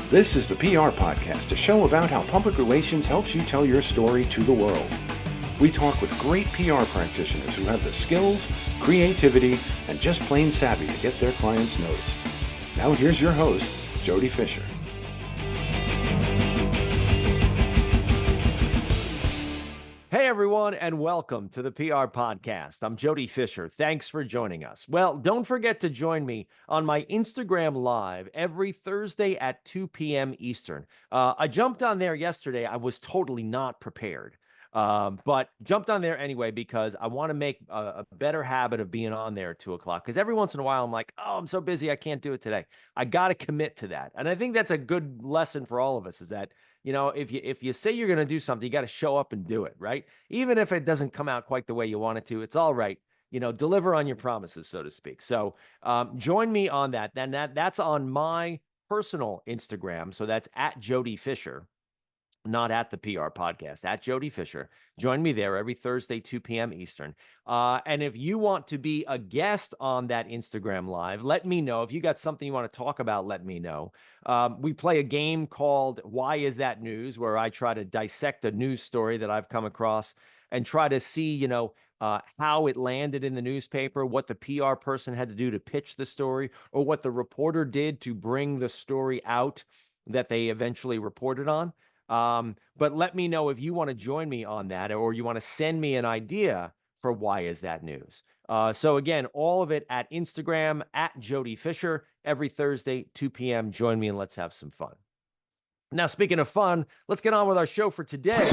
This is the PR Podcast, a show about how public relations helps you tell your story to the world. We talk with great PR practitioners who have the skills, creativity, and just plain savvy to get their clients noticed. Now here's your host, Jody Fisher. Hey everyone, and welcome to the PR Podcast. I'm Jody Fisher. Thanks for joining us. Well, don't forget to join me on my Instagram Live every Thursday at 2 p.m. Eastern. I jumped on there yesterday. I was totally not prepared, but jumped on there anyway because I want to make a better habit of being on there at 2 o'clock. Because every once in a while, I'm like, oh, I'm so busy, I can't do it today. I got to commit to that. And I think that's a good lesson for all of us is that if you say you're going to do something, you got to show up and do it, right? Even if it doesn't come out quite the way you want it to, it's all right. Deliver on your promises, so to speak. So join me on that. Then that's on my personal Instagram. So that's at Jody Fisher, not at the PR Podcast, at Jody Fisher. Join me there every Thursday, 2 p.m. Eastern. And if you want to be a guest on that Instagram Live, let me know. If you got something you want to talk about, let me know. We play a game called Why Is That News, where I try to dissect a news story that I've come across and try to see, how it landed in the newspaper, what the PR person had to do to pitch the story, or what the reporter did to bring the story out that they eventually reported on. But let me know if you want to join me on that or you want to send me an idea for Why Is That News. So again, all of it at Instagram, at Jody Fisher, every Thursday, 2 p.m. Join me and let's have some fun. Now, speaking of fun, let's get on with our show for today.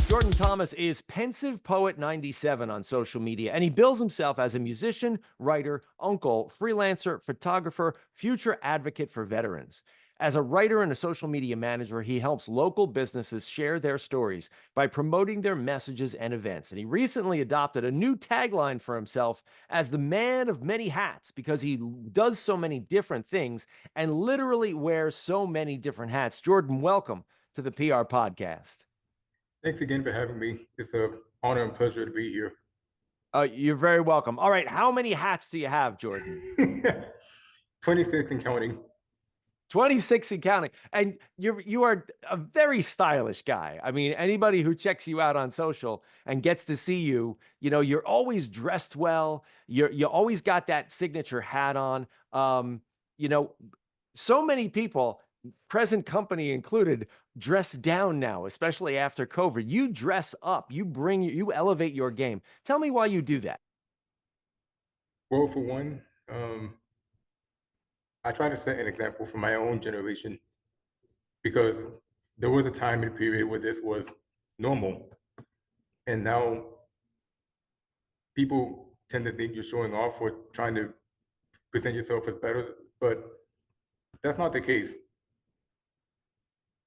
Jordan Thomas is Pensive Poet 97 on social media, and he bills himself as a musician, writer, uncle, freelancer, photographer, future advocate for veterans. As a writer and a social media manager, he helps local businesses share their stories by promoting their messages and events. And he recently adopted a new tagline for himself as the man of many hats because he does so many different things and literally wears so many different hats. Jordan, welcome to the PR Podcast. Thanks again for having me. It's an honor and pleasure to be here. You're very welcome. All right, how many hats do you have, Jordan? 26 and counting. 26 and counting. And you are a very stylish guy. I mean, anybody who checks you out on social and gets to see you, you're always dressed well. You always got that signature hat on. So many people, present company included, dress down now, especially after COVID. You dress up, you elevate your game. Tell me why you do that. Well, for one, I try to set an example for my own generation because there was a time and period where this was normal. And now people tend to think you're showing off or trying to present yourself as better, but that's not the case.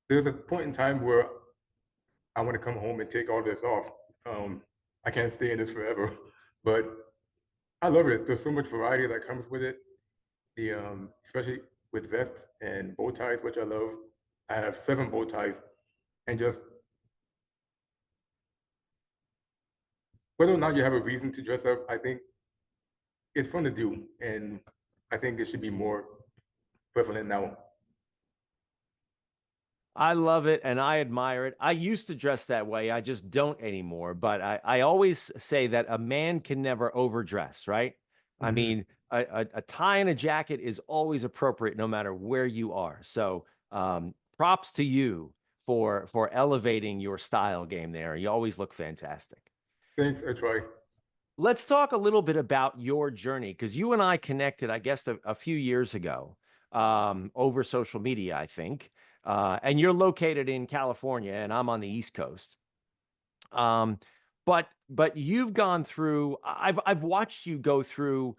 There's a point in time where I want to come home and take all this off. I can't stay in this forever, but I love it. There's so much variety that comes with it. Especially with vests and bow ties, which I love. I have 7 bow ties, and just whether or not you have a reason to dress up, I think it's fun to do, and I think it should be more prevalent now. I love it and I admire it. I used to dress that way. I just don't anymore. But I always say that a man can never overdress, right? I mean, a tie and a jacket is always appropriate no matter where you are. So props to you for elevating your style game there. You always look fantastic. Thanks, I try. Let's talk a little bit about your journey because you and I connected, I guess, a few years ago over social media, I think. And you're located in California, and I'm on the East Coast. But you've gone through. I've watched you go through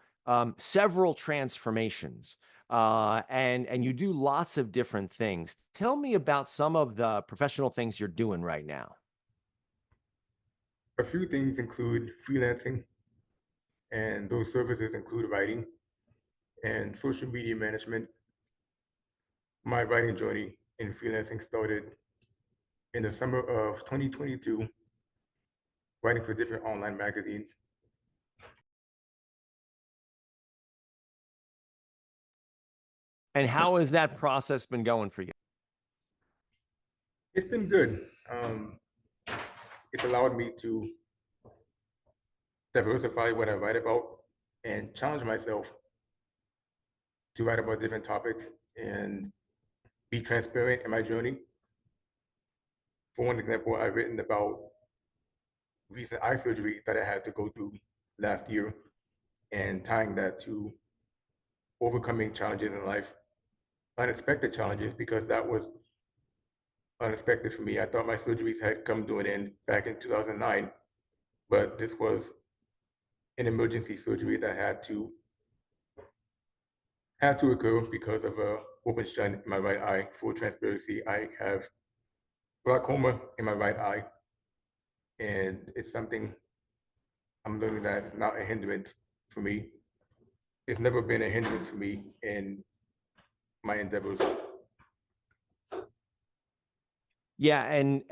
several transformations, and you do lots of different things. Tell me about some of the professional things you're doing right now. A few things include freelancing, and those services include writing and social media management. My writing journey in freelancing started in the summer of 2022, writing for different online magazines. And how has that process been going for you? It's been good. It's allowed me to diversify what I write about and challenge myself to write about different topics and be transparent in my journey. For one example, I've written about recent eye surgery that I had to go through last year and tying that to overcoming challenges in life, unexpected challenges, because that was unexpected for me. I thought my surgeries had come to an end back in 2009, but this was an emergency surgery that had to occur because of a open shunt in my right eye. Full transparency, I have glaucoma in my right eye, and it's something I'm learning that is not a hindrance for me. It's never been a hindrance for me in my endeavors. Yeah, and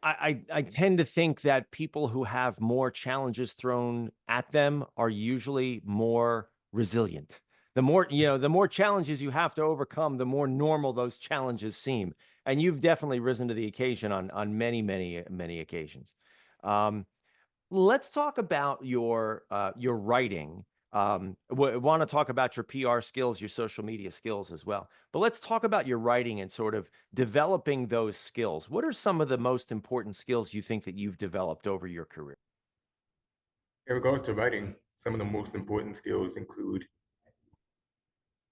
I tend to think that people who have more challenges thrown at them are usually more resilient. The more challenges you have to overcome, the more normal those challenges seem. And you've definitely risen to the occasion on many occasions. Um, let's talk about your writing. Want to talk about your PR skills, your social media skills as well. But let's talk about your writing and sort of developing those skills. What are some of the most important skills you think that you've developed over your career? In regards to writing, some of the most important skills include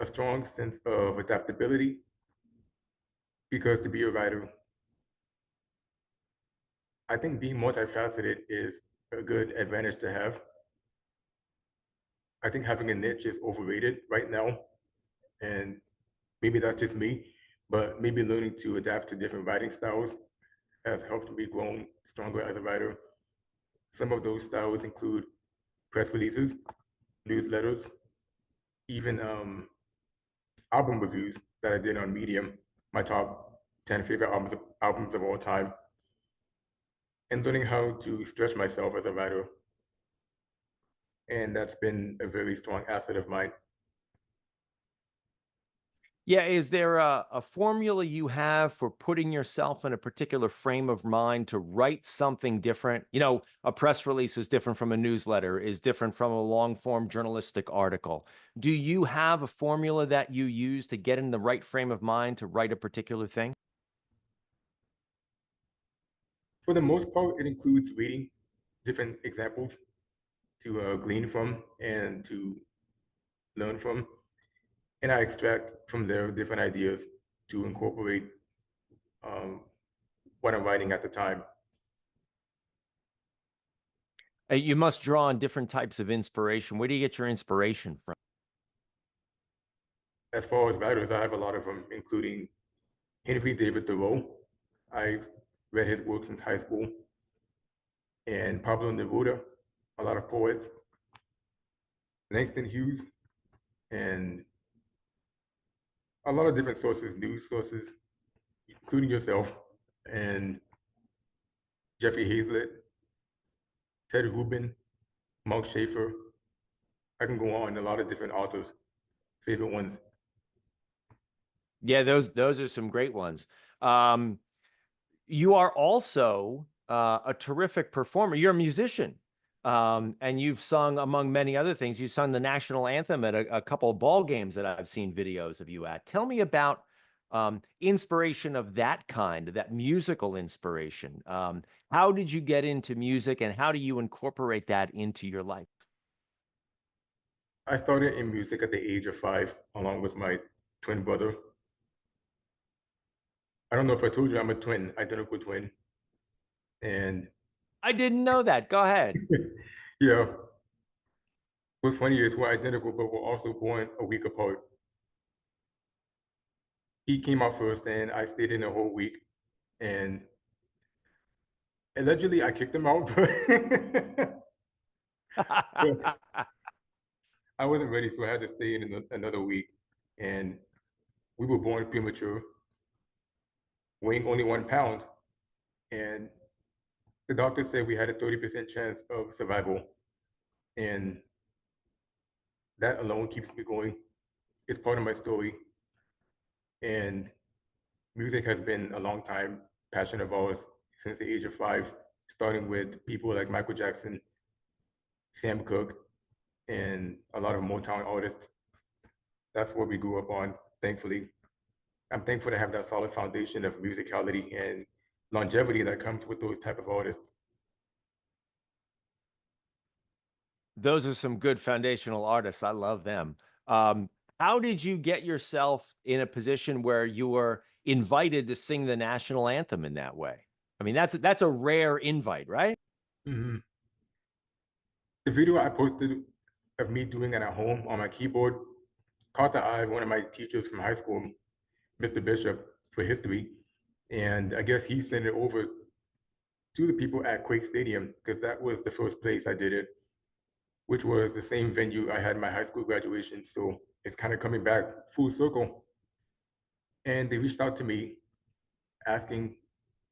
a strong sense of adaptability, because to be a writer, I think being multifaceted is a good advantage to have. I think having a niche is overrated right now, and maybe that's just me, but maybe learning to adapt to different writing styles has helped me grow stronger as a writer. Some of those styles include press releases, newsletters, even album reviews that I did on Medium, my top 10 favorite albums of all time, and learning how to stretch myself as a writer. And that's been a very strong asset of mine. Yeah, is there a formula you have for putting yourself in a particular frame of mind to write something different? A press release is different from a newsletter, is different from a long form journalistic article. Do you have a formula that you use to get in the right frame of mind to write a particular thing? For the most part, it includes reading different examples to glean from and to learn from. And I extract from there different ideas to incorporate um, what I'm writing at the time. You must draw on different types of inspiration. Where do you get your inspiration from? As far as writers, I have a lot of them, including Henry David Thoreau. I read his work since high school, and Pablo Neruda, a lot of poets, Langston Hughes, and a lot of different sources, news sources, including yourself, and Jeffrey Hazlitt, Ted Rubin, Mark Schaefer. I can go on, a lot of different authors, favorite ones. Yeah, those are some great ones. You are also a terrific performer. You're a musician, and you've sung, among many other things, you sung the national anthem at a couple of ball games that I've seen videos of you at. Tell me about inspiration of that kind, that musical inspiration. How did you get into music, and how do you incorporate that into your life? I started in music at the age of 5, along with my twin brother. I don't know if I told you I'm a twin, identical twin. And I didn't know that. Go ahead. yeah, what's funny is we're identical, but we're also born a week apart. He came out first, and I stayed in a whole week. And allegedly, I kicked him out, but I wasn't ready, so I had to stay in another week. And we were born premature, weighing only 1 pound. And the doctor said we had a 30% chance of survival. And that alone keeps me going. it's part of my story. And music has been a long time passion of ours since the age of 5, starting with people like Michael Jackson, Sam Cooke, and a lot of Motown artists. That's what we grew up on, thankfully. I'm thankful to have that solid foundation of musicality and longevity that comes with those type of artists. Those are some good foundational artists. I love them. Um, how did you get yourself in a position where you were invited to sing the national anthem in that way? I mean, that's a rare invite, right? Mhm. The video I posted of me doing it at home on my keyboard caught the eye of one of my teachers from high school, Mr. Bishop, for history. And I guess he sent it over to the people at Quake Stadium because that was the first place I did it, which was the same venue I had my high school graduation. So it's kind of coming back full circle. And they reached out to me asking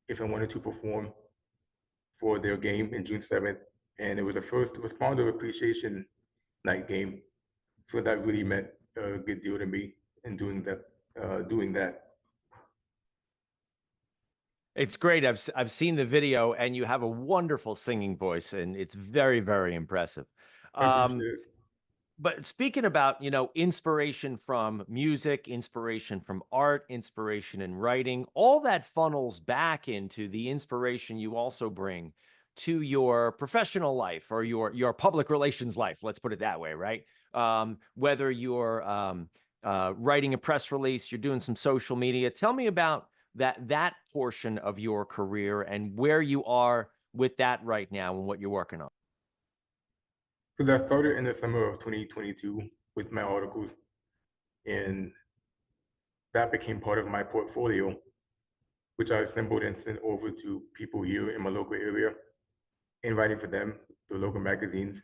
if I wanted to perform for their game in June 7th. And it was a first responder appreciation night game. So that really meant a good deal to me in doing that. It's great. I've seen the video, and you have a wonderful singing voice, and it's very, very impressive. I appreciate Um, it. but speaking about, inspiration from music, inspiration from art, inspiration in writing, all that funnels back into the inspiration you also bring to your professional life or your public relations life. Let's put it that way, right? Whether you're writing a press release, you're doing some social media. Tell me about that portion of your career and where you are with that right now and what you're working on. So that started in the summer of 2022 with my articles, and that became part of my portfolio, which I assembled and sent over to people here in my local area and writing for them, the local magazines.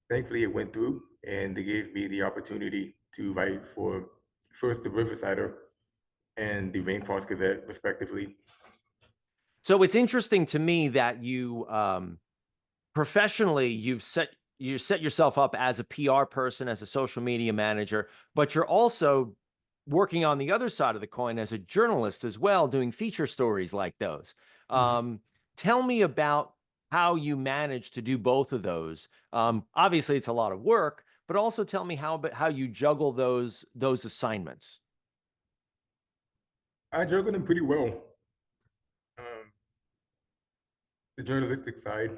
Thankfully, it went through, and they gave me the opportunity to write for first the Riversider and the Rain-Cross Gazette, respectively. So it's interesting to me that you professionally you set yourself up as a PR person, as a social media manager, but you're also working on the other side of the coin as a journalist as well, doing feature stories like those. Mhm. Tell me about how you manage to do both of those. Obviously, it's a lot of work, but also tell me how you juggle those assignments. I juggled them pretty well. Um, the journalistic side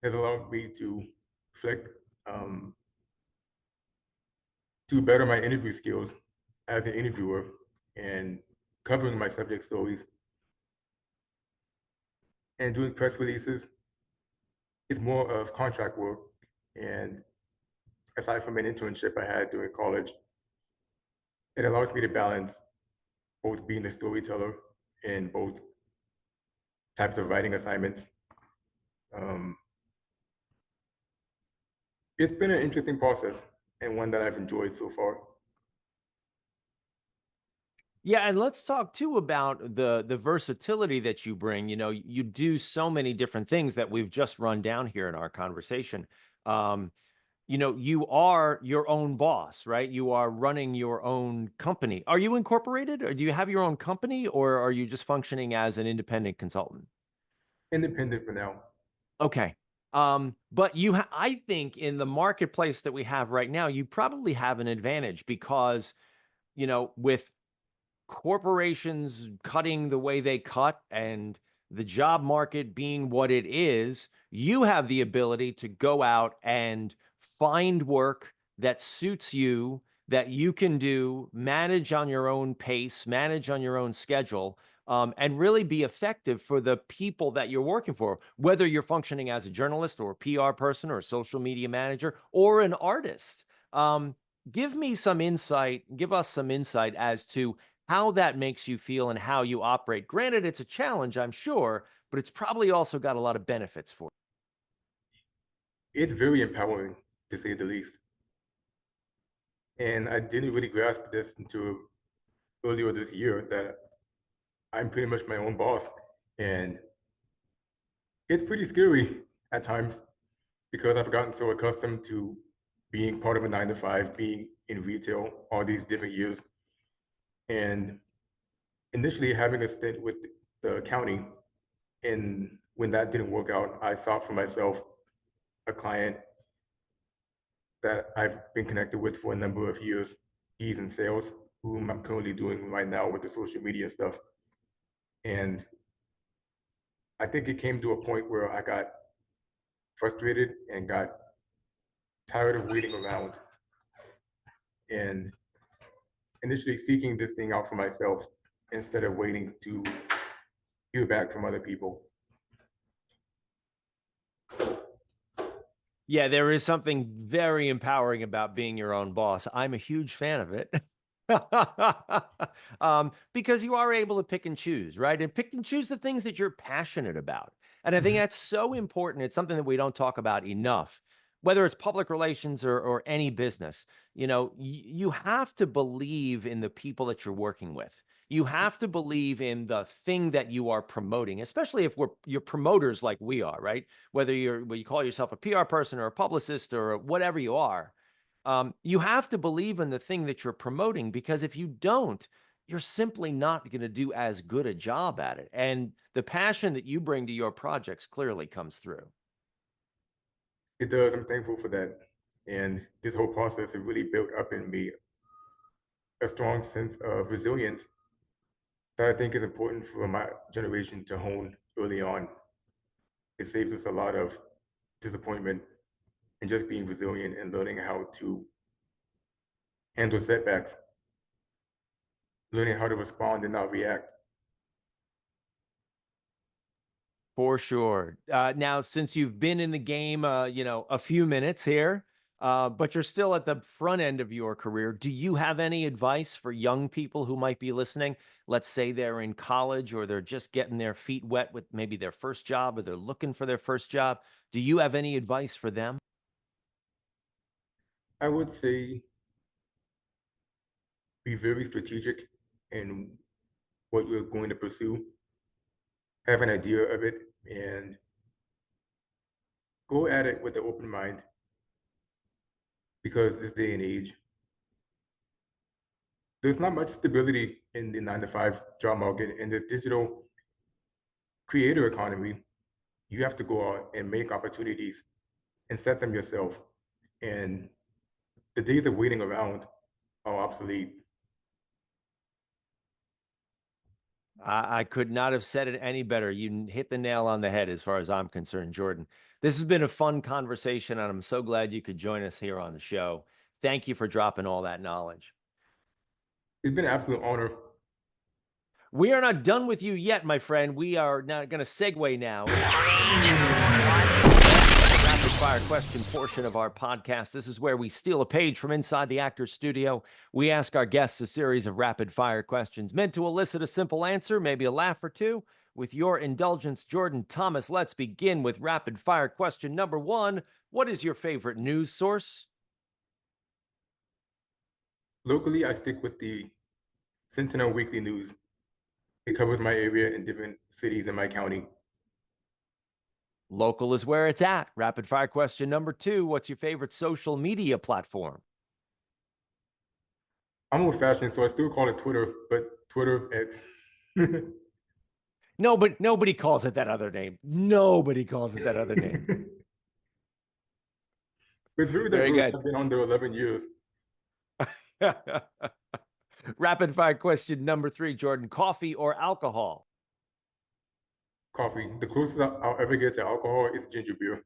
has allowed me to reflect um, to better my interview skills as an interviewer and covering my subject stories and doing press releases is more of contract work. And aside from an internship I had during college, it allows me to balance both being the storyteller in both types of writing assignments. Um, it's been an interesting process and one that I've enjoyed so far. Yeah, and let's talk too about the versatility that you bring. You do so many different things that we've just run down here in our conversation. Um, you are your own boss, right? You are running your own company. Are you incorporated, or do you have your own company, or are you just functioning as an independent consultant? Independent for now. Okay. But I think in the marketplace that we have right now, you probably have an advantage because, with corporations cutting the way they cut and the job market being what it is, you have the ability to go out and find work that suits you, that you can do, manage on your own pace, manage on your own schedule, and really be effective for the people that you're working for, whether you're functioning as a journalist or a PR person or a social media manager or an artist. Um, give us some insight as to how that makes you feel and how you operate. Granted, it's a challenge, I'm sure, but it's probably also got a lot of benefits for It's very empowering, to say the least. And I didn't really grasp this until earlier this year that I'm pretty much my own boss. And it's pretty scary at times because I've gotten so accustomed to being part of a 9 to 5, being in retail all these different years, and initially having a stint with the county. And when that didn't work out, I sought for myself a client that I've been connected with for a number of years. He's in sales, whom I'm currently doing right now with the social media stuff. And I think it came to a point where I got frustrated and got tired of waiting around and initially seeking this thing out for myself instead of waiting to hear back from other people. Yeah, there is something very empowering about being your own boss. I'm a huge fan of it. Because you are able to pick and choose, right? And pick and choose the things that you're passionate about. And I think Mhm. that's so important. It's something that we don't talk about enough, whether it's public relations or any business. You know, you have to believe in the people that you're working with. You have to believe in the thing that you are promoting, especially if you're promoters like we are, right? Whether you call yourself a PR person or a publicist or whatever you are, you have to believe in the thing that you're promoting, because if you don't, you're simply not going to do as good a job at it. And the passion that you bring to your projects clearly comes through. It does. I'm thankful for that. And this whole process has really built up in me a strong sense of resilience that I think is important for my generation to hone early on. It saves us a lot of disappointment and just being resilient and learning how to handle setbacks, learning how to respond and not react. For sure. Now, since you've been in the game, a few minutes here, but you're still at the front end of your career, do you have any advice for young people who might be listening? Let's say they're in college or they're just getting their feet wet with maybe their first job, or they're looking for their first job. Do you have any advice for them? I would say be very strategic in what you're going to pursue, have an idea of it, and go at it with an open mind because this day and age, there's not much stability in the 9 to 5 job market. In this digital creator economy, you have to go out and make opportunities and set them yourself. And the days of waiting around are obsolete. I could not have said it any better. You hit the nail on the head as far as I'm concerned, Jordan. This has been a fun conversation, and I'm so glad you could join us here on the show. Thank you for dropping all that knowledge. It's been an absolute honor. We are not done with you yet, my friend. We are now going to segue now. Rapid fire question portion of our podcast. This is where we steal a page from inside the actor's studio. We ask our guests a series of rapid fire questions meant to elicit a simple answer, maybe a laugh or two. With your indulgence, Jordan Thomas, let's begin with rapid fire question number one. What is your favorite news source? Locally, I stick with the Sentinel Weekly News. It covers my area in different cities in my county. Local is where it's at. Rapid fire question number two. What's your favorite social media platform? I'm old fashioned, so I still call it Twitter, but Twitter X. No, but nobody calls it that other name. Nobody calls it that other name. It's very Very diverse. good. I've been on there 11 years. Rapid fire question number three, Jordan. Coffee or alcohol? Coffee. The closest I'll ever get to alcohol is ginger beer.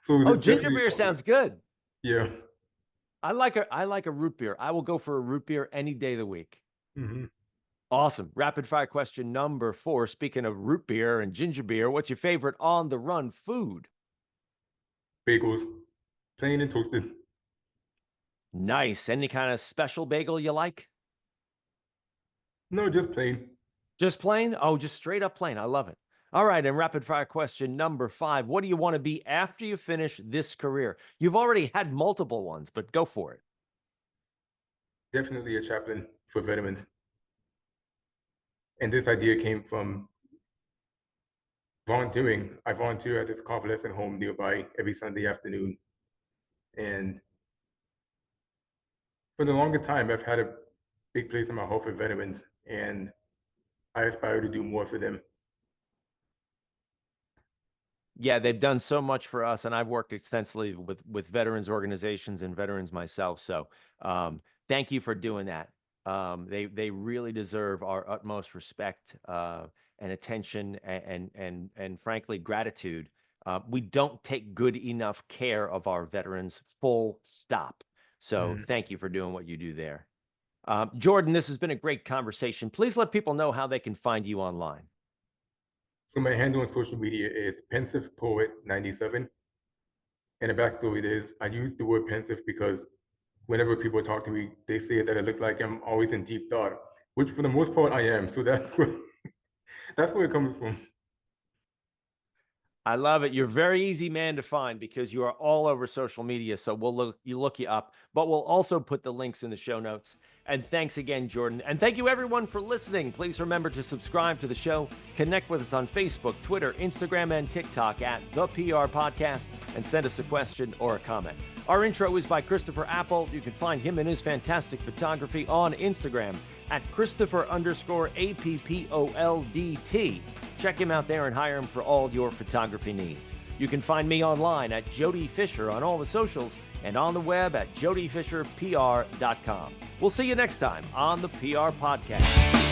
So Oh, it's ginger definitely beer coffee. sounds good. Yeah. I like a root beer. I will go for a root beer any day of the week. Hmm. Awesome. Rapid fire question number four. Speaking of root beer and ginger beer, what's your favorite on the run food? Bagels, plain and toasted. Nice. Any kind of special bagel you like? No, just plain. Just plain? Oh, just straight up plain. I love it. All right. And rapid fire question number five. What do you want to be after you finish this career? You've already had multiple ones, but go for it. Definitely a chaplain for veterans. And this idea came from volunteering. I volunteer at this convalescent home nearby every Sunday afternoon. And for the longest time, I've had a big place in my heart for veterans, and I aspire to do more for them. Yeah, they've done so much for us, and I've worked extensively with veterans organizations and veterans myself. So thank you for doing that. They really deserve our utmost respect and attention and frankly gratitude. We don't take good enough care of our veterans, full stop. So thank you for doing what you do there. Jordan, this has been a great conversation. Please let people know how they can find you online. So my handle on social media is Pensive Poet 97. And the backstory is I use the word pensive because whenever people talk to me, they say that I look like I'm always in deep thought, which for the most part I am. So that's where that's where it comes from. I love it. You're a very easy man to find because you are all over social media. So we'll look you up, but we'll also put the links in the show notes. And thanks again, Jordan. And thank you everyone for listening. Please remember to subscribe to the show. Connect with us on Facebook, Twitter, Instagram, and TikTok at The PR Podcast, and send us a question or a comment. Our intro is by Christopher Apple. You can find him and his fantastic photography on Instagram at Christopher_APPOLDT. Check him out there and hire him for all your photography needs. You can find me online at Jody Fisher on all the socials and on the web at jodyfisherpr.com. We'll see you next time on the PR Podcast.